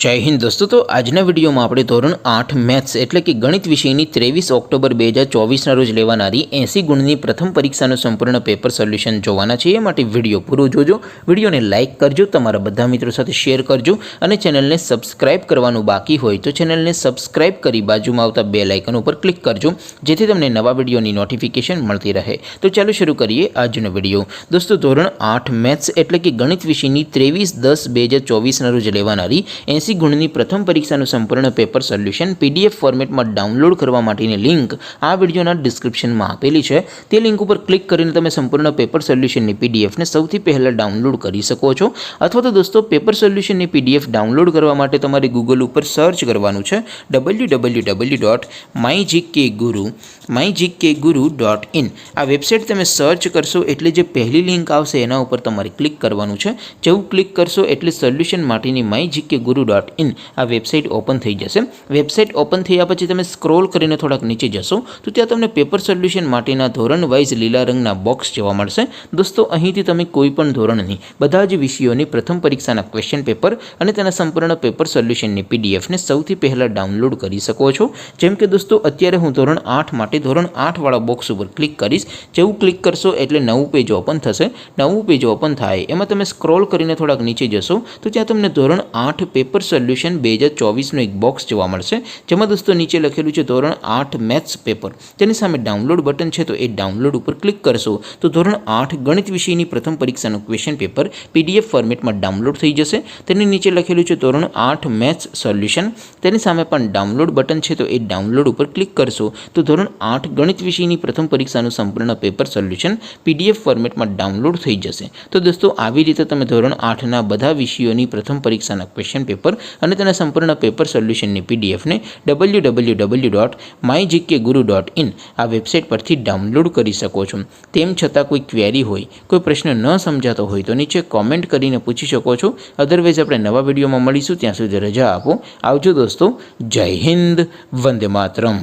જય હિન્દ દોસ્તો। તો આજના વિડીયોમાં આપણે ધોરણ 8 મેથ્સ એટલે કે ગણિત વિષયની 23 ઓક્ટોબર 2024ના રોજ લેવાનારી 80 ગુણની પ્રથમ પરીક્ષાનું સંપૂર્ણ પેપર સોલ્યુશન જોવાના છે। એ માટે વિડીયો પૂરો જોજો, વિડીયોને લાઇક કરજો, તમારા બધા મિત્રો સાથે શેર કરજો અને ચેનલને સબસ્ક્રાઇબ કરવાનું બાકી હોય તો ચેનલને સબસ્ક્રાઇબ કરી બાજુમાં આવતા બેલ આઇકન ઉપર ક્લિક કરજો, જેથી તમને નવા વિડીયોની નોટિફિકેશન મળતી રહે। તો ચાલો શરૂ કરીએ આજનો વિડીયો। દોસ્તો ધોરણ 8 મેથ્સ એટલે કે ગણિત વિષયની 23/10/2024ના રોજ લેવાનારી 80 ગુણની પ્રથમ પરીક્ષાનું સંપૂર્ણ પેપર સોલ્યુશન પીડીએફ ફોર્મેટમાં ડાઉનલોડ કરવા માટેની લિંક આ વિડીયોના ડિસ્ક્રિપ્શનમાં આપેલી છે। તે લિંક ઉપર ક્લિક કરીને તમે સંપૂર્ણ પેપર સોલ્યુશનની પીડીએફને સૌથી પહેલાં ડાઉનલોડ કરી શકો છો। અથવા તો દોસ્તો પેપર સોલ્યુશનની પીડીએફ ડાઉનલોડ કરવા માટે તમારે ગૂગલ ઉપર સર્ચ કરવાનું છે www.mygkguru.in। આ વેબસાઇટ તમે સર્ચ કરશો એટલે જે પહેલી લિંક આવશે એના ઉપર તમારે ક્લિક કરવાનું છે। જેવું ક્લિક કરશો એટલે સોલ્યુશન માટેની mygkguru.in આ વેબસાઇટ ઓપન થઈ જશે। વેબસાઇટ ઓપન થયા પછી તમે સ્ક્રોલ કરીને થોડાક નીચે જશો તો ત્યાં તમને પેપર સોલ્યુશન માટેના ધોરણ વાઇઝ લીલા રંગના બોક્સ જોવા મળશે। દોસ્તો અહીંથી તમે કોઈ પણ ધોરણની બધા જ વિષયોની પ્રથમ પરીક્ષાના ક્વેશ્ચન પેપર અને તેના સંપૂર્ણ પેપર સોલ્યુશનની પીડીએફને સૌથી પહેલાં ડાઉનલોડ કરી શકો છો। જેમ કે દોસ્તો અત્યારે હું ધોરણ 8 માટે ધોરણ 8 વાળા બોક્સ ઉપર ક્લિક કરીશ। જેવું ક્લિક કરશો એટલે નવું પેજ ઓપન થશે। નવું પેજ ઓપન થાય એમાં તમે સ્ક્રોલ કરીને થોડાક નીચે જશો તો ત્યાં તમને ધોરણ 8 પેપર સોલ્યુશન 2024નું એક બોક્સ જોવા મળશે, જેમાં દોસ્તો નીચે લખેલું છે ધોરણ 8 મેથ્સ પેપર। તેની સામે ડાઉનલોડ બટન છે, તો એ ડાઉનલોડ ઉપર ક્લિક કરશો તો ધોરણ 8 ગણિત વિષયની પ્રથમ પરીક્ષાનું ક્વેશ્ચન પેપર પીડીએફ ફોર્મેટમાં ડાઉનલોડ થઈ જશે। તેની નીચે લખેલું છે ધોરણ 8 મેથ્સ સોલ્યુશન। તેની સામે પણ ડાઉનલોડ બટન છે, તો એ ડાઉનલોડ ઉપર ક્લિક કરશો તો ધોરણ 8 ગણિત વિષયની પ્રથમ પરીક્ષાનું સંપૂર્ણ પેપર સોલ્યુશન પીડીએફ ફોર્મેટમાં ડાઉનલોડ થઈ જશે। તો દોસ્તો આવી રીતે તમે ધોરણ 8ના બધા વિષયોની પ્રથમ પરીક્ષાના ક્વેશ્ચન પેપર અને તેના સંપૂર્ણ પેપર સોલ્યુશનની પીડીએફને www.mygkguru.in આ વેબસાઇટ પરથી ડાઉનલોડ કરી શકો છો। તેમ છતાં કોઈ ક્વેરી હોય, કોઈ પ્રશ્ન ન સમજાતો હોય તો નીચે કોમેન્ટ કરીને પૂછી શકો છો। અધરવાઇઝ આપણે નવા વિડીયોમાં મળીશું, ત્યાં સુધી રજા આપો। આવજો દોસ્તો, જય હિન્દ, વંદે માતરમ।